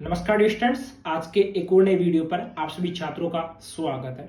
नमस्कार स्टूडेंट्स, आज के एक और नए वीडियो पर आप सभी छात्रों का स्वागत है।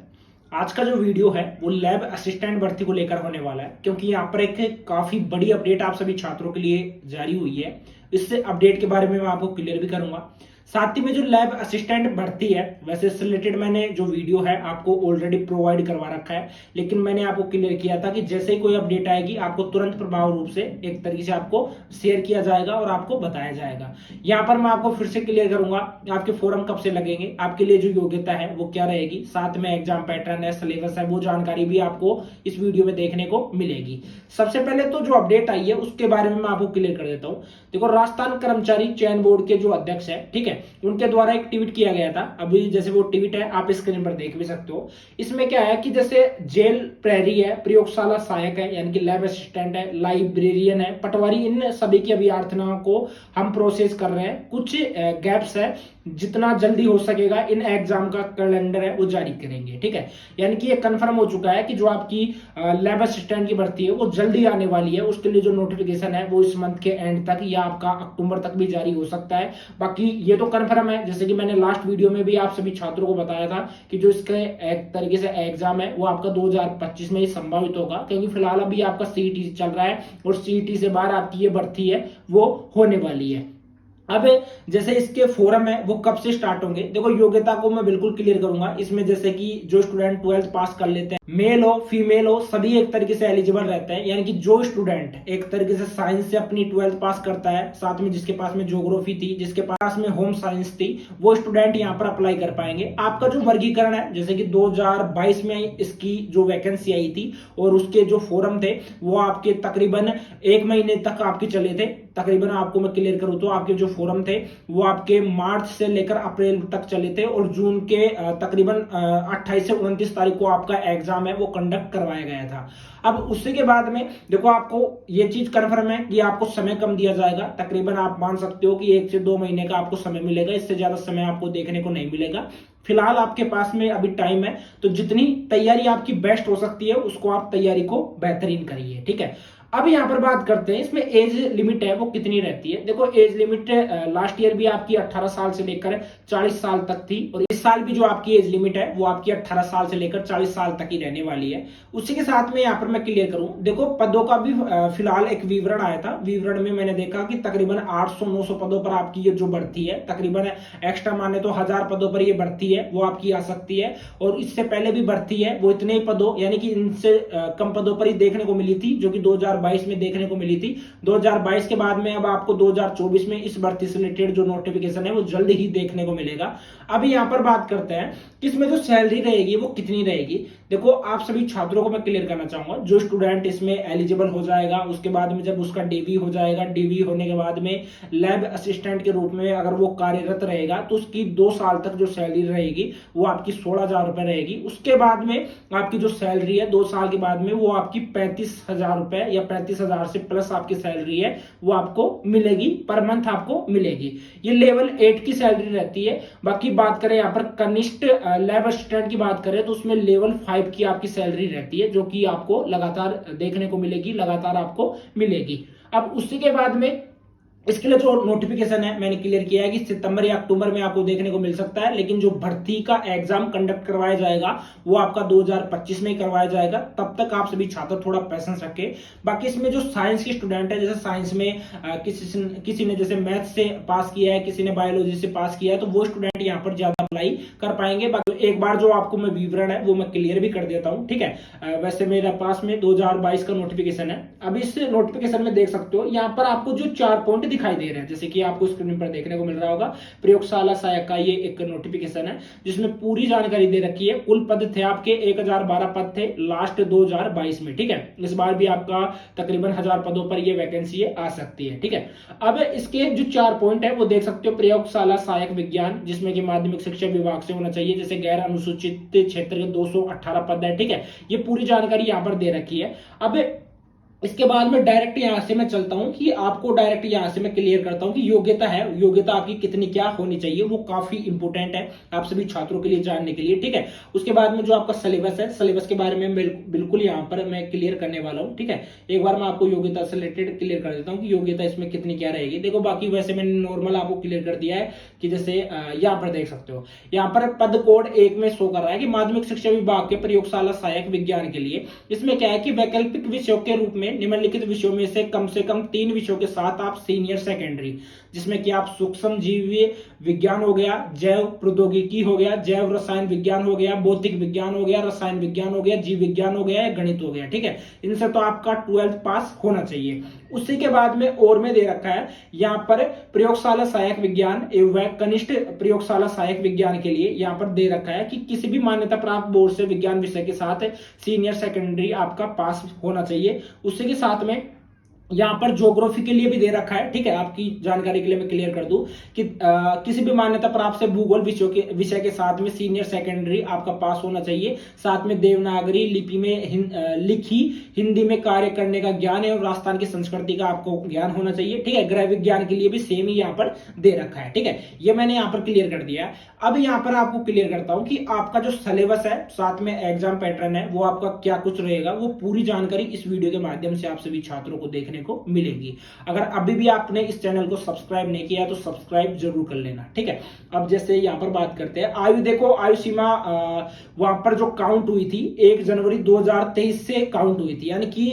आज का जो वीडियो है वो लैब असिस्टेंट भर्ती को लेकर होने वाला है, क्योंकि यहाँ पर एक काफी बड़ी अपडेट आप सभी छात्रों के लिए जारी हुई है। इससे अपडेट के बारे में मैं आपको क्लियर भी करूंगा। साथ ही में जो लैब असिस्टेंट भर्ती है, वैसे इससे रिलेटेड मैंने जो वीडियो है आपको ऑलरेडी प्रोवाइड करवा रखा है, लेकिन मैंने आपको क्लियर किया था कि जैसे ही कोई अपडेट आएगी आपको तुरंत प्रभाव रूप से एक तरीके से आपको शेयर किया जाएगा और आपको बताया जाएगा। यहाँ पर मैं आपको फिर से क्लियर करूंगा आपके फॉर्म कब से लगेंगे, आपके लिए जो योग्यता है वो क्या रहेगी, साथ में एग्जाम पैटर्न है, सिलेबस है, वो जानकारी भी आपको इस वीडियो में देखने को मिलेगी। सबसे पहले तो जो अपडेट आई है उसके बारे में मैं आपको क्लियर कर देता हूँ। देखो, राजस्थान कर्मचारी चयन बोर्ड के जो अध्यक्ष है, ठीक है, उनके द्वारा एक ट्वीट किया गया था। अभी जैसे वो ट्वीट है आप स्क्रीन पर देख भी सकते हो। इसमें क्या है कि जैसे जेल प्रहरी है, प्रयोगशाला सहायक है यानी कि लैब असिस्टेंट है, लाइब्रेरियन है, पटवारी, इन सभी के अभ्यर्थियों को हम प्रोसेस कर रहे हैं। कुछ गैप्स है, जितना जल्दी हो सकेगा इन एग्जाम का कैलेंडर है वो जारी करेंगे, ठीक है। यानी कि ये कंफर्म हो चुका है कि जो आपकी लैब असिस्टेंट की भर्ती है वो जल्दी आने वाली है। उसके लिए जो नोटिफिकेशन है वो इस मंथ के एंड तक या आपका अक्टूबर तक भी जारी हो सकता है। बाकी ये तो कंफर्म है, जैसे कि मैंने लास्ट वीडियो में भी आप सभी छात्रों को बताया था कि जो इसके एक तरीके से एग्जाम है वो आपका 2025 में ही संभावित होगा, क्योंकि फिलहाल अभी आपका सीईटी चल रहा है और सीईटी से बाहर आपकी ये भर्ती है वो होने वाली है। अब जैसे इसके फोरम है वो कब से स्टार्ट होंगे, देखो योग्यता को मैं बिल्कुल क्लियर करूंगा। इसमें जैसे कि जो स्टूडेंट 12th पास कर लेते हैं, मेल हो फीमेल हो, सभी एक तरीके से एलिजिबल रहते हैं। यानी कि जो स्टूडेंट एक तरीके से साइंस से अपनी 12th पास करता है, साथ में जिसके पास में ज्योग्राफी थी, जिसके पास में होम साइंस थी, वो स्टूडेंट यहाँ पर अप्लाई कर पाएंगे। आपका जो वर्गीकरण है, जैसे कि 2022 में इसकी जो वैकेंसी आई थी और उसके जो फोरम थे वो आपके तकरीबन 1 महीने तक आपके चले थे। तकरीबन आपको मैं क्लियर करूं तो आपके जो फोरम थे वो आपके मार्च से लेकर अप्रैल तक चले थे और जून के तकरीबन 28 से 29 तारीख को आपका एग्जाम है वो कंडक्ट करवाया गया था। अब उसी के बाद में देखो आपको ये चीज कंफर्म है कि आपको समय कम दिया जाएगा। तकरीबन आप मान सकते हो कि 1 से 2 महीने का आपको समय मिलेगा, इससे ज्यादा समय आपको देखने को नहीं मिलेगा। फिलहाल आपके पास में अभी टाइम है, तो जितनी तैयारी आपकी बेस्ट हो सकती है उसको आप तैयारी को बेहतरीन करिए, ठीक है। अब यहां पर बात करते हैं इसमें एज लिमिट है वो कितनी रहती है। देखो, एज लिमिट लास्ट ईयर भी आपकी 18 साल से लेकर 40 साल तक थी और इस साल भी जो आपकी एज लिमिट है वो आपकी 18 साल से लेकर 40 साल तक ही रहने वाली है। उसी के साथ में यहाँ पर मैं क्लियर करूं, देखो पदों का भी फिलहाल एक विवरण आया था। विवरण में मैंने देखा कि तकरीबन 800-900 पदों पर आपकी ये जो भर्ती है, तकरीबन एक्स्ट्रा माने तो 1000 पदों पर ये भर्ती है वो आपकी आ सकती है। और इससे पहले भी भर्ती है वो इतने ही पदों यानी कि इनसे कम पदों पर ही देखने को मिली थी, जो कि 2022 में देखने को मिली थी। 2022 के बाद में अब आपको 2024 में इस भर्ती से रिलेटेड जो नोटिफिकेशन है वो जल्द ही देखने को मिलेगा। अभी यहां पर बात करते हैं कि इसमें जो सैलरी रहेगी वो कितनी रहेगी। देखो, आप सभी छात्रों को मैं क्लियर करना चाहूंगा, जो स्टूडेंट इसमें एलिजिबल हो जाएगा उसके बाद में जब उसका डीवी हो जाएगा, डीवी होने के बाद में लैब असिस्टेंट के रूप में अगर वो कार्यरत रहेगा तो उसकी 2 साल तक जो सैलरी रहेगी वो आपकी 16,000 रुपए रहेगी। उसके बाद में आपकी जो सैलरी है 2 साल के बाद में वो आपकी 35,000 रुपए या 35,000 से प्लस आपकी सैलरी है वो आपको मिलेगी, पर मंथ आपको मिलेगी। ये लेवल 8 की सैलरी रहती है। बाकी बात करें यहाँ पर कनिष्ठ लैब असिस्टेंट की बात करें तो उसमें लेवल 5 की आपकी सैलरी रहती है, जो कि आपको लगातार देखने को मिलेगी, लगातार आपको मिलेगी। अब उसी के बाद में इसके लिए जो नोटिफिकेशन है मैंने क्लियर किया है कि सितंबर या अक्टूबर में आपको देखने को मिल सकता है, लेकिन जो भर्ती का एग्जाम कंडक्ट करवाया जाएगा वो आपका 2025 में ही करवाया जाएगा। तब तक आप सभी छात्र थोड़ा पेशेंस रखें। बाकी इसमें जो साइंस के स्टूडेंट है, जैसे साइंस में किसी ने जैसे मैथ से पास किया है, किसी ने बायोलॉजी से पास किया है, तो वो स्टूडेंट यहाँ पर ज्यादा अप्लाई कर पाएंगे। बाकी एक बार जो आपको मैं विवरण है वो मैं क्लियर भी कर देता हूँ, ठीक है। वैसे मेरे पास में 2022 का नोटिफिकेशन है। अब इस नोटिफिकेशन में देख सकते हो यहाँ पर आपको जो 4 पॉइंट दिखाई दे रहे हैं, जैसे कि आपको स्क्रीन पर देखने को मिल रहा होगा, प्रयोगशाला सहायक का ये एक नोटिफिकेशन है जिसमें पूरी जानकारी दे रखी है। कुल पद थे आपके 1012 पद थे लास्ट 2022 में, ठीक है। इस बार भी आपका तकरीबन 1000 पदों पर ये वैकेंसी आ सकती है, ठीक है। अब इसके जो 4 पॉइंट है वो देख सकते हो, प्रयोगशाला सहायक विज्ञान जिसमें कि माध्यमिक शिक्षा विभाग से होना चाहिए, जैसे गैर अनुसूचित क्षेत्र के 218 पद है, ठीक है। ये पूरी जानकारी यहाँ पर दे रखी है। अब इसके बाद में डायरेक्ट यहां से मैं चलता हूं कि आपको डायरेक्ट यहां से मैं क्लियर करता हूं कि योग्यता है, योग्यता आपकी कितनी क्या होनी चाहिए, वो काफी इंपोर्टेंट है आप सभी छात्रों के लिए जानने के लिए, ठीक है। उसके बाद में जो आपका सिलेबस है, सिलेबस के बारे में बिल्कुल यहां पर मैं क्लियर करने वाला हूं, ठीक है। एक बार मैं आपको योग्यता से रिलेटेड क्लियर कर देता हूं कि योग्यता इसमें कितनी क्या रहेगी। देखो बाकी वैसे मैंने नॉर्मल आपको क्लियर कर दिया है कि जैसे यहाँ पर देख सकते हो, यहाँ पर पद कोड 1 में शो कर रहा है कि माध्यमिक शिक्षा विभाग के प्रयोगशाला सहायक विज्ञान के लिए। इसमें क्या है कि वैकल्पिक विषयों के रूप में निम्नलिखित विषयों में से कम 3 विषयों के साथ आप सीनियर सेकेंडरी, जिसमें कि आप सूक्ष्म जीव विज्ञान हो गया, जैव प्रौद्योगिकी हो गया, जैव रसायन विज्ञान हो गया, भौतिक विज्ञान हो गया, रसायन विज्ञान हो गया, जीव विज्ञान हो गया, गणित हो गया, ठीक है। इनसे तो आपका 12th पास होना चाहिए। उसी के बाद में और में दे रखा है यहाँ पर प्रयोगशाला सहायक विज्ञान एवं कनिष्ठ प्रयोगशाला सहायक विज्ञान के लिए यहाँ पर दे रखा है कि किसी भी मान्यता प्राप्त बोर्ड से विज्ञान विषय के साथ सीनियर सेकेंडरी आपका पास होना चाहिए। उसी के साथ में यहाँ पर ज्योग्राफी के लिए भी दे रखा है, ठीक है। आपकी जानकारी के लिए मैं क्लियर कर दूं कि किसी भी मान्यता प्राप्त से भूगोल विषय के साथ में सीनियर सेकेंडरी आपका पास होना चाहिए। साथ में देवनागरी लिपि में लिखी हिंदी में कार्य करने का ज्ञान एवं राजस्थान की संस्कृति का आपको ज्ञान होना चाहिए, ठीक है। गृह विज्ञान के लिए भी सेम ही यहाँ पर दे रखा है, ठीक है। ये मैंने यहाँ पर क्लियर कर दिया है। अब यहाँ पर आपको क्लियर करता हूं कि आपका जो सिलेबस है साथ में एग्जाम पैटर्न है वो आपका क्या कुछ रहेगा, वो पूरी जानकारी इस वीडियो के माध्यम से आप सभी छात्रों को देखने को मिलेगी। अगर अभी भी आपने इस चैनल को सब्सक्राइब नहीं किया तो सब्सक्राइब जरूर कर लेना, ठीक है। अब जैसे यहाँ पर बात करते हैं आयु, देखो आयु सीमा वहां पर जो काउंट हुई थी 1 जनवरी 2023 से काउंट हुई थी, यानी कि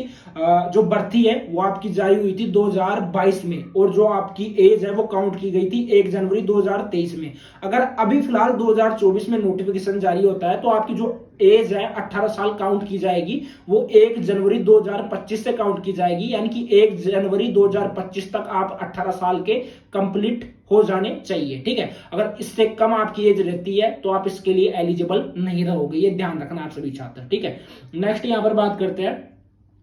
जो भर्ती है वो आपकी जारी हुई थी 2022 में, और जो आपकी एज है वो काउंट की गई थी 1 जनवरी 2023 में। अगर अभी फिलहाल 2024 में नोटिफिकेशन जारी होता है तो आपकी जो एज है 18 साल काउंट की जाएगी, वो 1 जनवरी 2025 से काउंट की जाएगी, यानी कि 1 जनवरी 2025 तक आप 18 साल के कंप्लीट हो जाने चाहिए, ठीक है। अगर इससे कम आपकी एज रहती है तो आप इसके लिए एलिजिबल नहीं रहोगे, ये ध्यान रखना आप सभी छात्र, ठीक है। नेक्स्ट यहां पर बात करते हैं,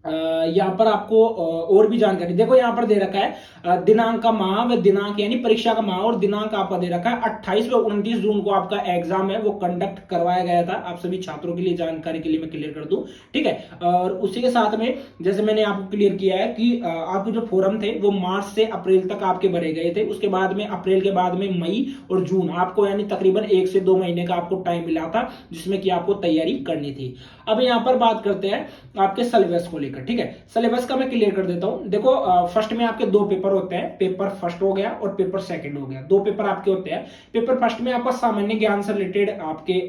यहाँ पर आपको और भी जानकारी देखो यहाँ पर दे रखा है दिनांक का माह व दिनांक, यानी परीक्षा का माह और दिनांक आपका दे रखा है 28 व 29 जून को आपका एग्जाम है वो कंडक्ट करवाया गया था। आप सभी छात्रों के लिए जानकारी के लिए मैं क्लियर कर दूं, ठीक है। और उसी के साथ में जैसे मैंने आपको क्लियर किया है कि आपके जो फॉर्म थे वो मार्च से अप्रैल तक आपके भरे गए थे। उसके बाद में अप्रैल के बाद में मई और जून आपको यानी तकरीबन 1 से 2 महीने का आपको टाइम मिला था जिसमें कि आपको तैयारी करनी थी। अब यहाँ पर बात करते हैं आपके सिलेबस को लेकर, ठीक है। सिलेबस का मैं क्लियर कर देता हूं। देखो फर्स्ट में आपके 2 पेपर होते हैं, पेपर फर्स्ट हो गया और पेपर सेकंड हो गया। 2 पेपर आपके होते हैं। पेपर फर्स्ट में आपका सामान्य ज्ञान से रिलेटेड आपके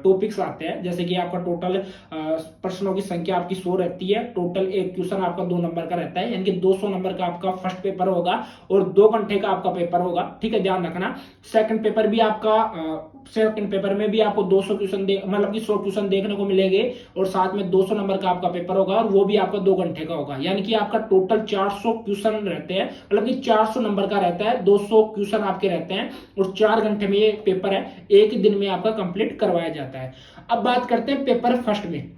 टॉपिक्स आते हैं, जैसे कि आपका टोटल प्रश्नों की संख्या आपकी 100 रहती है। टोटल एक क्वेश्चन आपका 2 नंबर का रहता है, यानी कि 200 नंबर का आपका फर्स्ट पेपर होगा और 2 घंटे का आपका पेपर होगा, ठीक है, ध्यान रखना। सेकंड पेपर भी आपका, सेकंड पेपर में भी आपको 200 क्वेश्चन मतलब कि 100 क्वेश्चन देखने को मिलेंगे और साथ में 200 नंबर का आपका पेपर होगा और वो भी आपका 2 घंटे का होगा, यानी कि आपका टोटल 400 क्वेश्चन रहते हैं, मतलब कि 400 नंबर का रहता है, 200 क्वेश्चन आपके रहते हैं और 4 घंटे में ये पेपर है, एक ही दिन में आपका कंप्लीट करवाया जाता है। अब बात करते हैं पेपर फर्स्ट में।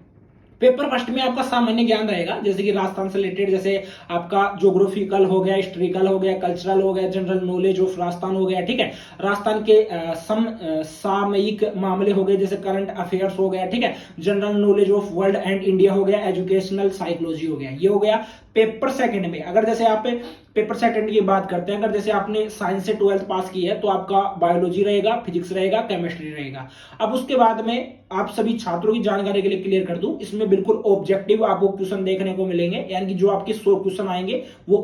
पेपर फर्स्ट में आपका सामान्य ज्ञान रहेगा, जैसे कि राजस्थान से रिलेटेड, जैसे आपका ज्योग्राफिकल हो गया, हिस्ट्रिकल हो गया, कल्चरल हो गया, जनरल नॉलेज ऑफ राजस्थान हो गया, ठीक है। राजस्थान के सामयिक मामले हो गए, जैसे करंट अफेयर्स हो गया, ठीक है। General knowledge of world and India हो गया, एजुकेशनल साइकोलॉजी हो गया, ये हो गया पेपर सेकंड में। अगर जैसे आप पेपर सेकंड की बात करते हैं, अगर जैसे आपने साइंस से 12th पास की है तो आपका बायोलॉजी रहेगा, फिजिक्स रहेगा, केमिस्ट्री रहेगा। अब उसके बाद में आप सभी छात्रों की जानकारी के लिए क्लियर कर दूं, इसमें बिल्कुल ऑब्जेक्टिव आपको क्वेश्चन देखने को मिलेंगे, यानी कि जो आपके 100 क्वेश्चन आएंगे वो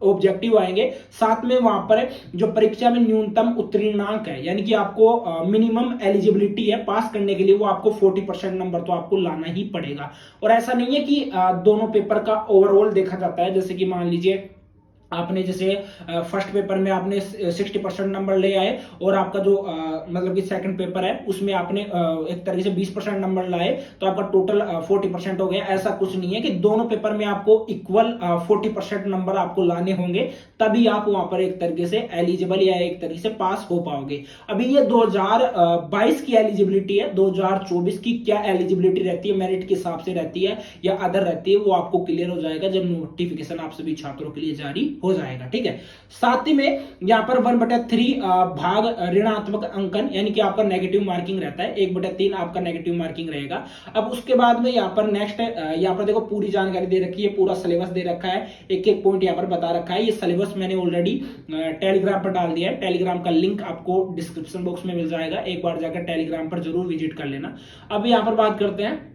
ऑब्जेक्टिव आएंगे। साथ में वहां पर जो परीक्षा में न्यूनतम उत्तीर्णांक है, यानी कि आपको मिनिमम एलिजिबिलिटी है पास करने के लिए, वो आपको 40% नंबर तो आपको लाना ही पड़ेगा। और ऐसा नहीं है कि दोनों पेपर का ओवरऑल देखा जाता है, जैसे कि मान लीजिए आपने जैसे फर्स्ट पेपर में आपने 60% नंबर ले आए और आपका जो मतलब कि सेकंड पेपर है उसमें आपने एक तरीके से 20% नंबर लाए तो आपका टोटल 40% हो गया। ऐसा कुछ नहीं है कि दोनों पेपर में आपको इक्वल 40% नंबर आपको लाने होंगे, तभी आप वहां पर एक तरीके से एलिजिबल या एक तरीके से पास हो पाओगे। अभी ये 2022 की एलिजिबिलिटी है, 2024 की क्या एलिजिबिलिटी रहती है, मेरिट के हिसाब से रहती है या अदर रहती है, वो आपको क्लियर हो जाएगा जब नोटिफिकेशन आप सभी छात्रों के लिए जारी हो जाएगा। ठीक है, साथ ही में यहाँ पर 1/3 भाग ऋणात्मक अंकन यानी कि आपका नेगेटिव मार्किंग रहता है, 1/3 आपका नेगेटिव मार्किंग रहेगा। अब उसके बाद में यहाँ पर नेक्स्ट यहाँ पर देखो पूरी जानकारी दे रखी है, पूरा सिलेबस दे रखा है, एक एक पॉइंट यहाँ पर बता रखा है। ये सिलेबस मैंने ऑलरेडी टेलीग्राम पर डाल दिया है, टेलीग्राम का लिंक आपको डिस्क्रिप्शन बॉक्स में मिल जाएगा, एक बार जाकर टेलीग्राम पर जरूर विजिट कर लेना। अब यहाँ पर बात करते हैं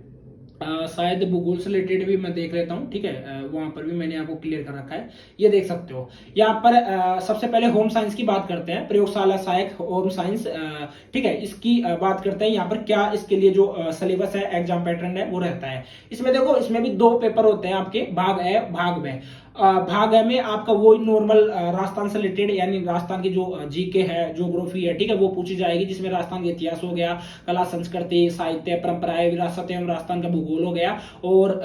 शायद भूगोल से रिलेटेड भी मैं देख लेता हूँ। ठीक है, वहां पर भी मैंने आपको क्लियर कर रखा है, ये देख सकते हो। यहाँ पर सबसे पहले होम साइंस की बात करते हैं, प्रयोगशाला सहायक होम साइंस। ठीक है, इसकी बात करते हैं यहाँ पर क्या इसके लिए जो सिलेबस है, एग्जाम पैटर्न है वो रहता है। इसमें देखो, इसमें भी 2 पेपर होते हैं आपके, भाग ए भाग बी। भाग ए में आपका वो नॉर्मल राजस्थान से रिलेटेड यानी राजस्थान की जो जीके है, ज्योग्राफी है, ठीक है, वो पूछी जाएगी, जिसमें राजस्थान का इतिहास हो गया, कला संस्कृति साहित्य परंपराएं विरासत एवं राजस्थान का भूगोल हो गया। और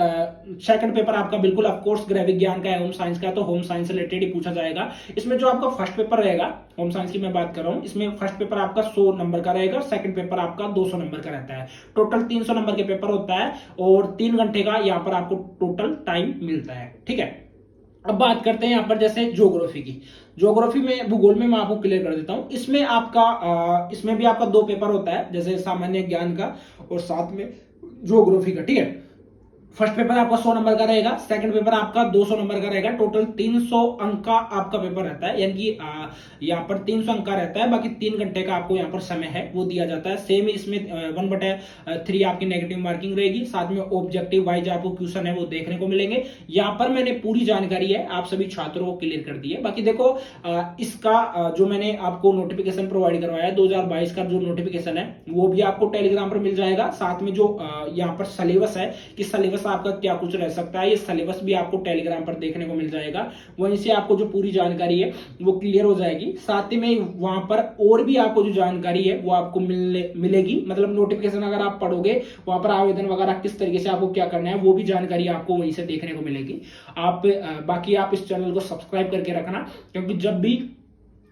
सेकंड पेपर आपका बिल्कुल ऑफकोर्स गृह विज्ञान का है, होम साइंस का, तो होम साइंस से रिलेटेड ही पूछा जाएगा। इसमें जो आपका फर्स्ट पेपर रहेगा, होम साइंस की मैं बात कर रहा हूं, इसमें फर्स्ट पेपर आपका 100 नंबर का रहेगा, सेकंड पेपर आपका 200 नंबर का रहता है। टोटल 300 नंबर के पेपर होता है और 3 घंटे का यहाँ पर आपको टोटल टाइम मिलता है। ठीक है, अब बात करते हैं यहाँ पर जैसे ज्योग्राफी की। ज्योग्राफी में, भूगोल में मैं आपको क्लियर कर देता हूं। इसमें आपका इसमें भी आपका 2 पेपर होता है, जैसे सामान्य ज्ञान का और साथ में ज्योग्राफी का। ठीक है, फर्स्ट पेपर आपका 100 नंबर का रहेगा, सेकंड पेपर आपका 200 नंबर का रहेगा। टोटल 300 अंक का आपका पेपर रहता है, यानी कि यहाँ पर 300 अंक का रहता है, बाकी 3 घंटे का आपको यहाँ पर समय है वो दिया जाता है। सेम इसमें 1/3 आपकी नेगेटिव मार्किंग रहेगी, साथ में ऑब्जेक्टिव वाइज आपको क्वेश्चन है वो देखने को मिलेंगे। यहाँ पर मैंने पूरी जानकारी है आप सभी छात्रों को क्लियर कर दी है। बाकी देखो, इसका जो मैंने आपको नोटिफिकेशन प्रोवाइड करवाया है 2022 का जो नोटिफिकेशन है वो भी आपको टेलीग्राम पर मिल जाएगा। साथ में जो यहाँ पर सिलेबस है कि सिलेबस आपका क्या कुछ रह सकता है, ये सिलेबस भी आपको टेलीग्राम पर देखने को मिल जाएगा। वहीं से आपको जो पूरी जानकारी है वो क्लियर हो जाएगी। साथ ही में वहां पर और भी आपको जो जानकारी है वो आपको मिलेगी, मतलब नोटिफिकेशन अगर आप पढ़ोगे वहां पर आवेदन वगैरह किस तरीके से आपको क्या करना है वो भी जानकारी आपको वहीं से देखने को मिलेगी। आप बाकी आप इस चैनल को सब्सक्राइब करके रखना, क्योंकि जब भी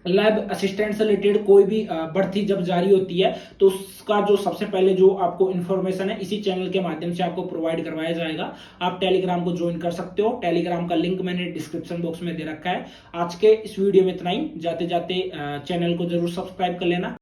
लैब असिस्टेंट से रिलेटेड कोई भी भर्ती जब जारी होती है तो उसका जो सबसे पहले जो आपको इन्फॉर्मेशन है इसी चैनल के माध्यम से आपको प्रोवाइड करवाया जाएगा। आप टेलीग्राम को ज्वाइन कर सकते हो, टेलीग्राम का लिंक मैंने डिस्क्रिप्शन बॉक्स में दे रखा है। आज के इस वीडियो में इतना ही, जाते जाते चैनल को जरूर सब्सक्राइब कर लेना।